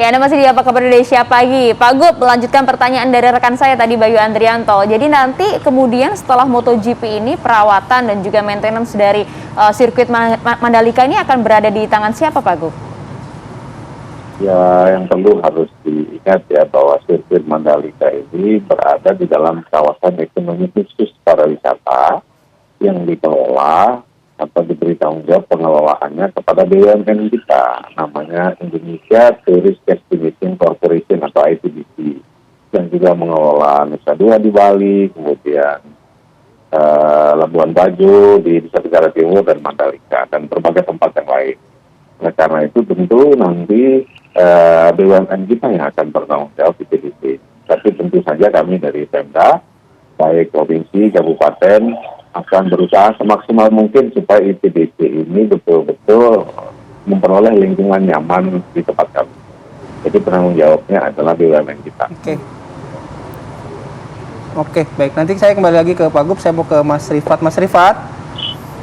Ya, Anda masih di Apa Kabar Indonesia Pagi. Pak Gub, melanjutkan pertanyaan dari rekan saya tadi, Bayu Andrianto. Jadi nanti kemudian setelah MotoGP ini, perawatan dan juga maintenance dari sirkuit Mandalika ini akan berada di tangan siapa, Pak Gub? Ya, yang perlu harus diingat ya bahwa sirkuit Mandalika ini berada di dalam kawasan ekonomi khusus pariwisata yang dikelola atau diberi tanggung jawab pengelolaannya kepada BUMN kita, namanya Indonesia Tourist Destination Corporation atau ITDC, yang juga mengelola Nusa Dua di Bali, kemudian Labuan Bajo di Nusa Tenggara Timur dan Mandalika dan berbagai tempat yang lain. Nah, karena itu tentu nanti BUMN kita yang akan bertanggung jawab di ITDC. Tapi tentu saja kami dari Pemda, baik provinsi, kabupaten, akan berusaha semaksimal mungkin supaya ITDC ini betul-betul memperoleh lingkungan nyaman di tempat kami. Jadi penanggung jawabnya adalah BUMN kita. Oke, baik. Nanti saya kembali lagi ke Pak Gub. Saya mau ke Mas Rifat. Mas Rifat,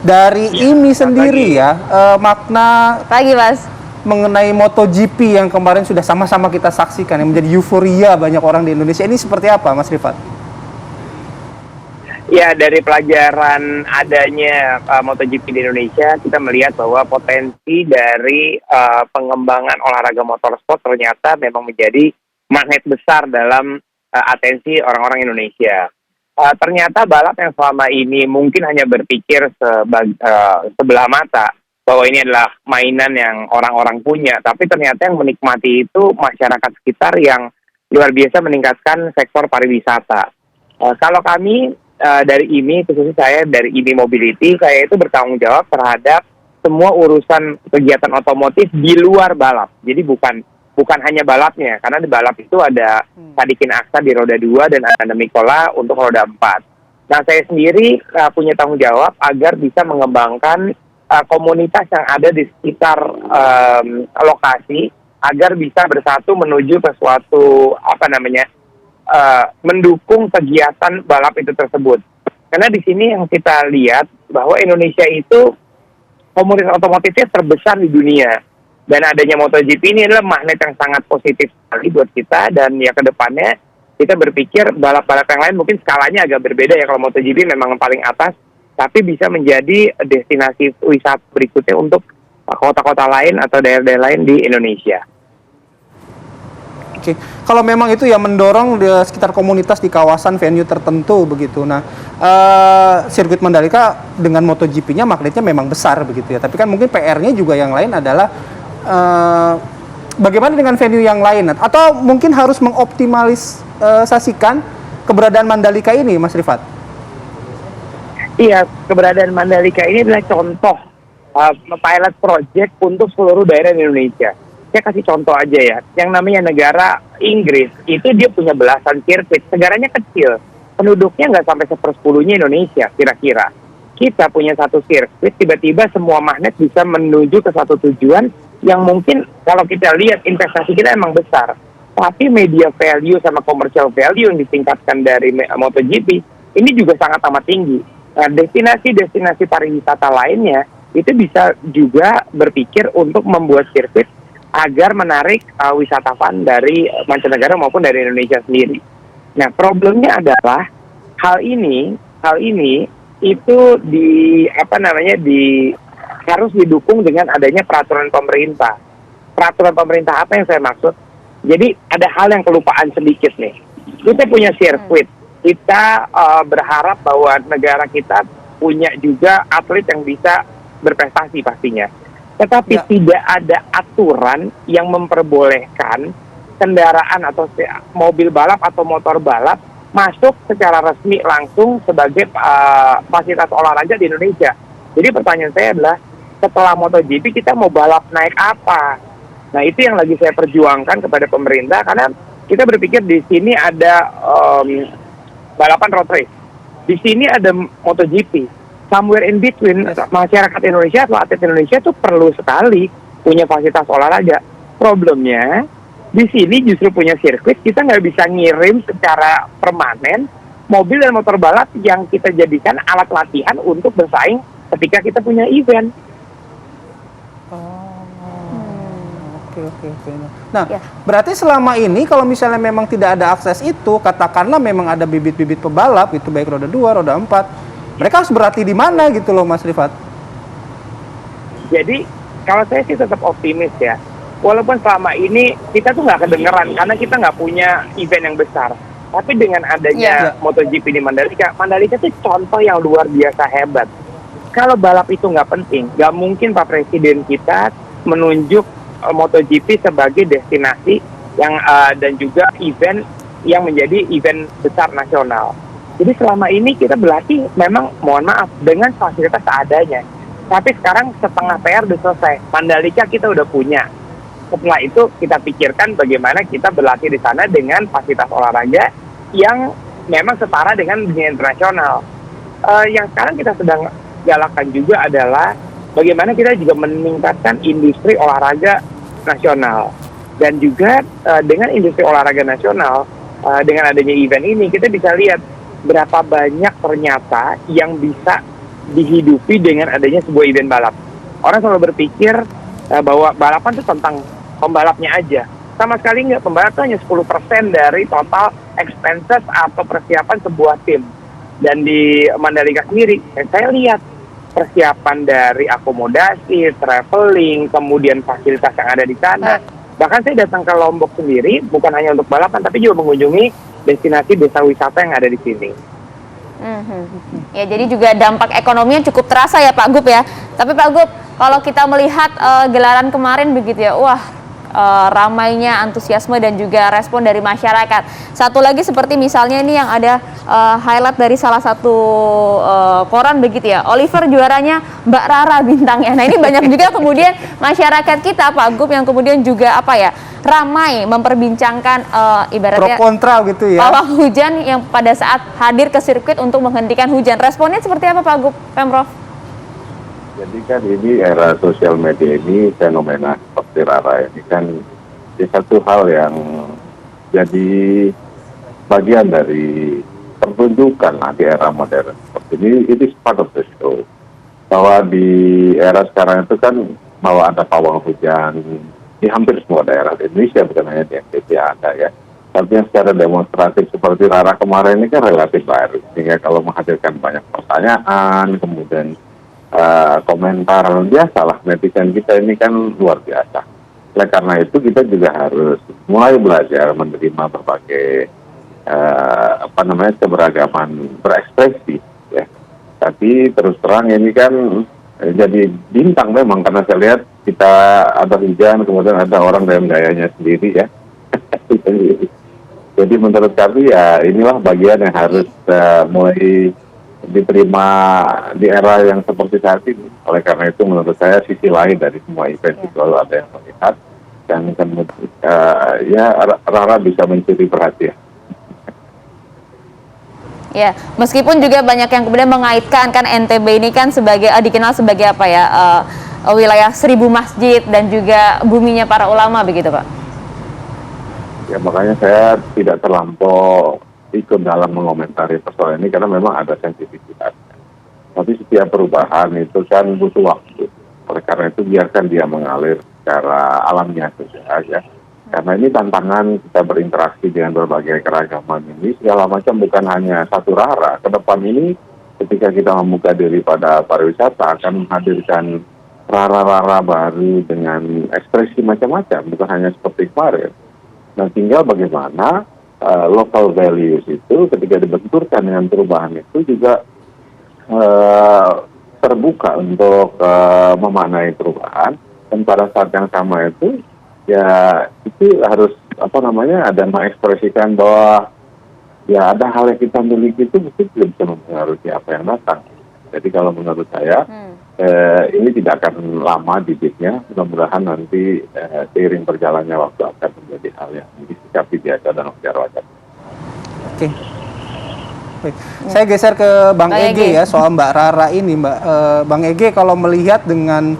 dari IMI sendiri ya, makna Pagi, Mas. mengenai MotoGP yang kemarin sudah sama-sama kita saksikan, yang menjadi euforia banyak orang di Indonesia, ini seperti apa, Mas Rifat? Ya, dari pelajaran adanya MotoGP di Indonesia, kita melihat bahwa potensi dari pengembangan olahraga motorsport ternyata memang menjadi magnet besar dalam atensi orang-orang Indonesia. Ternyata balap yang selama ini mungkin hanya berpikir sebelah mata bahwa ini adalah mainan yang orang-orang punya, tapi ternyata yang menikmati itu masyarakat sekitar yang luar biasa meningkatkan sektor pariwisata. Kalau kami dari IMI, khususnya saya dari IMI Mobility, saya itu bertanggung jawab terhadap semua urusan kegiatan otomotif di luar balap. Jadi bukan hanya balapnya, karena di balap itu ada Sadikin Aksa di roda 2 dan ada Mikola untuk roda 4. Nah, saya sendiri punya tanggung jawab agar bisa mengembangkan komunitas yang ada di sekitar lokasi agar bisa bersatu menuju ke suatu mendukung kegiatan balap itu tersebut. Karena di sini yang kita lihat bahwa Indonesia itu komunitas otomotifnya terbesar di dunia. Dan adanya MotoGP ini adalah magnet yang sangat positif sekali buat kita. Dan ya ke depannya kita berpikir balap-balap yang lain mungkin skalanya agak berbeda ya. Kalau MotoGP memang paling atas, tapi bisa menjadi destinasi wisata berikutnya untuk kota-kota lain atau daerah-daerah lain di Indonesia. Oke, kalau memang itu ya mendorong di sekitar komunitas di kawasan venue tertentu begitu. Nah, sirkuit Mandalika dengan MotoGP-nya magnetnya memang besar begitu ya. Tapi kan mungkin PR-nya juga yang lain adalah bagaimana dengan venue yang lain, atau mungkin harus mengoptimalisasikan keberadaan Mandalika ini, Mas Rifat? Iya, keberadaan Mandalika ini adalah contoh pilot project untuk seluruh daerah di Indonesia. Saya kasih contoh aja ya, yang namanya negara Inggris, itu dia punya belasan sirkuit, negaranya kecil, penduduknya nggak sampai 1/10-nya Indonesia kira-kira. Kita punya satu sirkuit, tiba-tiba semua magnet bisa menuju ke satu tujuan yang mungkin kalau kita lihat investasi kita emang besar, tapi media value sama commercial value yang ditingkatkan dari MotoGP, ini juga sangat amat tinggi. Nah, destinasi-destinasi pariwisata lainnya, itu bisa juga berpikir untuk membuat sirkuit agar menarik wisatawan dari mancanegara maupun dari Indonesia sendiri. Nah, problemnya adalah hal ini itu harus didukung dengan adanya peraturan pemerintah. Peraturan pemerintah apa yang saya maksud? Jadi ada hal yang kelupaan sedikit nih. Kita punya sirkuit, kita berharap bahwa negara kita punya juga atlet yang bisa berprestasi pastinya. Tetapi tidak ada aturan yang memperbolehkan kendaraan atau mobil balap atau motor balap masuk secara resmi langsung sebagai fasilitas olahraga di Indonesia. Jadi pertanyaan saya adalah, setelah MotoGP kita mau balap naik apa? Nah, itu yang lagi saya perjuangkan kepada pemerintah, karena kita berpikir di sini ada balapan road race, di sini ada MotoGP. Somewhere in between, masyarakat Indonesia atau atlet Indonesia tuh perlu sekali punya fasilitas olahraga. Problemnya, di sini justru punya sirkuit, kita nggak bisa ngirim secara permanen mobil dan motor balap yang kita jadikan alat latihan untuk bersaing ketika kita punya event. Oke. Nah, Ya. berarti selama ini kalau misalnya memang tidak ada akses itu, katakanlah memang ada bibit-bibit pebalap itu baik roda 2, roda 4, mereka harus berlatih di mana gitu loh Mas Rifat? Jadi kalau saya sih tetap optimis ya. Walaupun selama ini kita tuh nggak kedengeran karena kita nggak punya event yang besar. Tapi dengan adanya MotoGP di Mandalika itu contoh yang luar biasa hebat. Kalau balap itu nggak penting, nggak mungkin Pak Presiden kita menunjuk MotoGP sebagai destinasi yang dan juga event yang menjadi event besar nasional. Jadi selama ini kita berlatih memang mohon maaf dengan fasilitas seadanya. Tapi sekarang setengah PR udah selesai. Mandalika kita udah punya. Setelah itu kita pikirkan bagaimana kita berlatih di sana dengan fasilitas olahraga yang memang setara dengan dunia internasional. Yang sekarang kita sedang galakkan juga adalah bagaimana kita juga meningkatkan industri olahraga nasional. Dan juga dengan industri olahraga nasional, dengan adanya event ini, kita bisa lihat berapa banyak ternyata yang bisa dihidupi dengan adanya sebuah event balap. Orang selalu berpikir bahwa balapan itu tentang pembalapnya aja. Sama sekali nggak, pembalap itu hanya 10% dari total expenses atau persiapan sebuah tim. Dan di Mandalika sendiri, saya lihat persiapan dari akomodasi, traveling, kemudian fasilitas yang ada di sana. Bahkan saya datang ke Lombok sendiri, bukan hanya untuk balapan, tapi juga mengunjungi destinasi desa wisata yang ada di sini. Ya, jadi juga dampak ekonominya cukup terasa ya Pak Gup ya. Tapi Pak Gup, kalau kita melihat gelaran kemarin begitu ya, wah ramainya antusiasme dan juga respon dari masyarakat. Satu lagi seperti misalnya ini yang ada highlight dari salah satu koran begitu ya, Oliver juaranya, Mbak Rara bintangnya. Nah ini banyak juga kemudian masyarakat kita Pak Gup yang kemudian juga apa ya, ramai memperbincangkan ibaratnya Pro kontra gitu ya. pawang hujan yang pada saat hadir ke sirkuit untuk menghentikan hujan. Responnya seperti apa Pak Gup, Pemprov? Jadi kan ini era sosial media ini fenomena seperti Rara ini kan satu hal yang jadi bagian dari pertunjukan di era modern seperti ini. It is part of the show. Bahwa di era sekarang itu kan bahwa ada pawang hujan di hampir semua daerah di Indonesia, bukan hanya di NTB ada ya. Tapi yang secara demonstratif seperti Rara kemarin ini kan relatif baru, sehingga kalau menghadirkan banyak pertanyaan, kemudian komentar biasalah netizen kita ini kan luar biasa. Oleh karena itu kita juga harus mulai belajar menerima berbagai keberagaman berekspresi ya. Tapi terus terang ini kan jadi bintang memang, karena saya lihat kita ada hujan, kemudian ada orang dengan gayanya sendiri ya. Jadi menurut kami ya inilah bagian yang harus mulai diterima di era yang seperti saat ini. Oleh karena itu menurut saya sisi lain dari semua event itu selalu ada yang melihat, dan ya Rara bisa mencuri perhatian. Ya, meskipun juga banyak yang kemudian mengaitkan kan NTB ini kan sebagai dikenal sebagai apa ya, wilayah 1000 masjid dan juga buminya para ulama begitu Pak. Ya makanya saya tidak terlampau ikut dalam mengomentari persoalan ini karena memang ada sensitivitasnya. Tapi setiap perubahan itu kan butuh waktu. Oleh karena itu biarkan dia mengalir secara alamiah saja ya. Karena ini tantangan kita berinteraksi dengan berbagai keragaman ini segala macam, bukan hanya satu Rara. Ke depan ini ketika kita membuka diri pada pariwisata akan menghadirkan Rara-Rara baru dengan ekspresi macam-macam, bukan hanya seperti kemarin. Nah tinggal bagaimana local values itu ketika dibenturkan dengan perubahan itu juga terbuka untuk memaknai perubahan, dan pada saat yang sama itu ya itu harus ada mengekspresikan bahwa ya ada hal yang kita miliki itu mungkin tidak bisa mempengaruhi apa yang datang. Jadi kalau menurut saya ini tidak akan lama bibitnya, mudah-mudahan nanti seiring berjalannya waktu akan menjadi hal yang disikapi biasa dan wajar-wajar. Oke. Baik. Saya geser ke Bang Ege ya soal Mbak Rara ini, Bang Ege kalau melihat dengan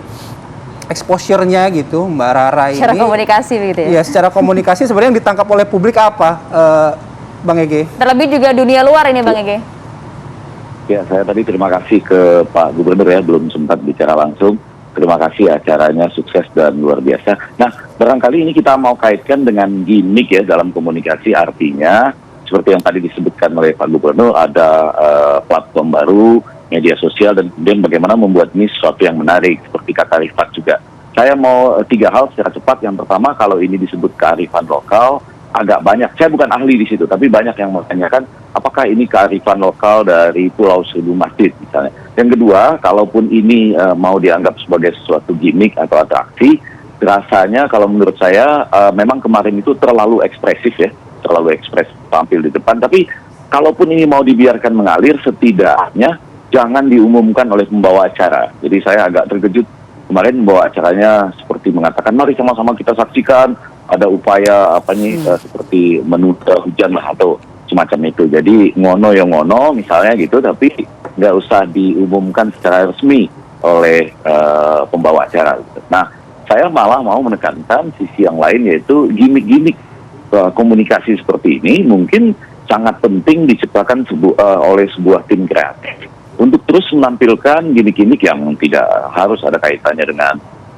exposure-nya gitu Mbak Rara ini. Secara komunikasi begitu ya? Iya, secara komunikasi sebenarnya yang ditangkap oleh publik apa, Bang Ege? Terlebih juga dunia luar ini Bang Ege. Ya, saya tadi terima kasih ke Pak Gubernur ya, belum sempat bicara langsung. Terima kasih, acaranya sukses dan luar biasa. Nah, barangkali ini kita mau kaitkan dengan gimmick ya dalam komunikasi, artinya seperti yang tadi disebutkan oleh Pak Gubernur, ada platform baru, media sosial, dan kemudian bagaimana membuat ini sesuatu yang menarik, seperti kata Rifat juga. Saya mau 3 hal secara cepat. Yang pertama, kalau ini disebut kearifan lokal, agak banyak, saya bukan ahli di situ, tapi banyak yang menanyakan apakah ini kearifan lokal dari Pulau Seribu Masjid misalnya. Yang kedua, kalaupun ini mau dianggap sebagai sesuatu gimmick atau atraksi, rasanya kalau menurut saya memang kemarin itu terlalu ekspresif ya, terlalu ekspresif tampil di depan. Tapi kalaupun ini mau dibiarkan mengalir, setidaknya jangan diumumkan oleh pembawa acara. Jadi saya agak terkejut kemarin pembawa acaranya seperti mengatakan, mari sama-sama kita saksikan ada upaya seperti menunda hujan lah atau semacam itu. Jadi ngono ya ngono misalnya gitu, tapi nggak usah diumumkan secara resmi oleh pembawa acara. Nah, saya malah mau menekankan sisi yang lain, yaitu gimmick-gimmick komunikasi seperti ini mungkin sangat penting diciptakan oleh sebuah tim kreatif untuk terus menampilkan gimmick-gimmick yang tidak harus ada kaitannya dengan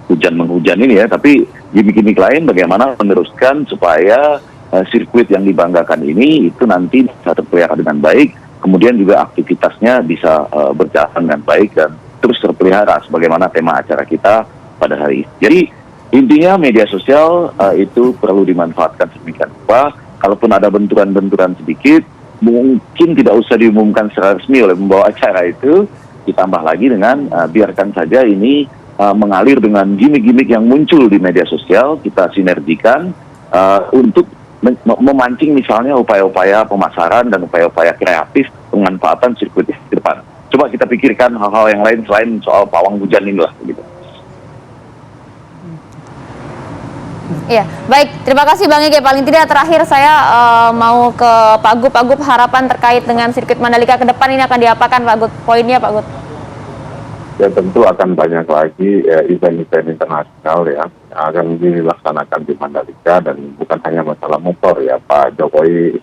hujan-menghujan ini ya, tapi gimmick-gimmick lain bagaimana meneruskan supaya sirkuit yang dibanggakan ini itu nanti bisa terpelihara dengan baik, kemudian juga aktivitasnya bisa berjalan dengan baik dan terus terpelihara sebagaimana tema acara kita pada hari ini. Jadi intinya media sosial itu perlu dimanfaatkan sedemikian rupa. Kalaupun ada benturan-benturan sedikit, mungkin tidak usah diumumkan secara resmi oleh pembawa acara itu, ditambah lagi dengan biarkan saja ini mengalir dengan gimmick-gimmick yang muncul di media sosial, kita sinergikan untuk memancing misalnya upaya-upaya pemasaran dan upaya-upaya kreatif pemanfaatan sirkuit di depan. Coba kita pikirkan hal-hal yang lain selain soal pawang hujan inilah gitu. Iya, baik. Terima kasih Bang Ege. Paling tidak terakhir saya mau ke Pak Gup. Pak Gup, harapan terkait dengan sirkuit Mandalika ke depan ini akan diapakan Pak Gup? Poinnya Pak Gup? Ya tentu akan banyak lagi event-event internasional ya yang akan dilaksanakan di Mandalika, dan bukan hanya masalah motor ya. Pak Jokowi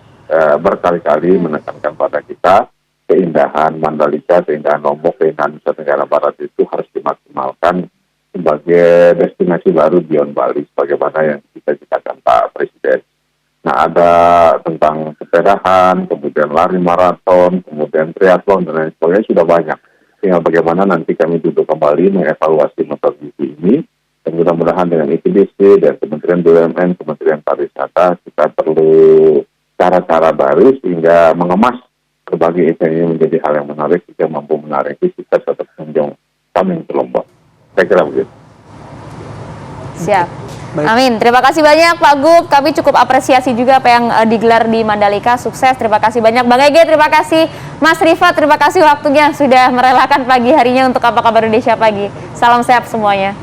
berkali-kali menekankan pada kita keindahan Mandalika, keindahan Lombok, keindahan Nusa Tenggara Barat itu harus dimaksimalkan sebagai destinasi baru beyond Bali, sebagaimana yang dicita-citakan Pak Presiden. Nah, ada tentang sepedahan, kemudian lari maraton, kemudian triathlon dan lain sebagainya sudah banyak. Tinggal bagaimana nanti kami duduk kembali mengevaluasi MotoGP ini, dan mudah-mudahan dengan ITDC dan Kementerian BUMN, Kementerian Pariwisata, kita perlu cara-cara baru sehingga mengemas berbagai event ini menjadi hal yang menarik, sehingga mampu menarik sukses atau pengunjung kami ke Lombok. Saya kira begitu. Siap. Baik. Amin. Terima kasih banyak Pak Gup. Kami cukup apresiasi juga apa yang digelar di Mandalika. Sukses. Terima kasih banyak Bang Ege. Terima kasih Mas Rifat. Terima kasih waktunya sudah merelakan pagi harinya untuk Apa Kabar Indonesia Pagi. Salam sehat semuanya.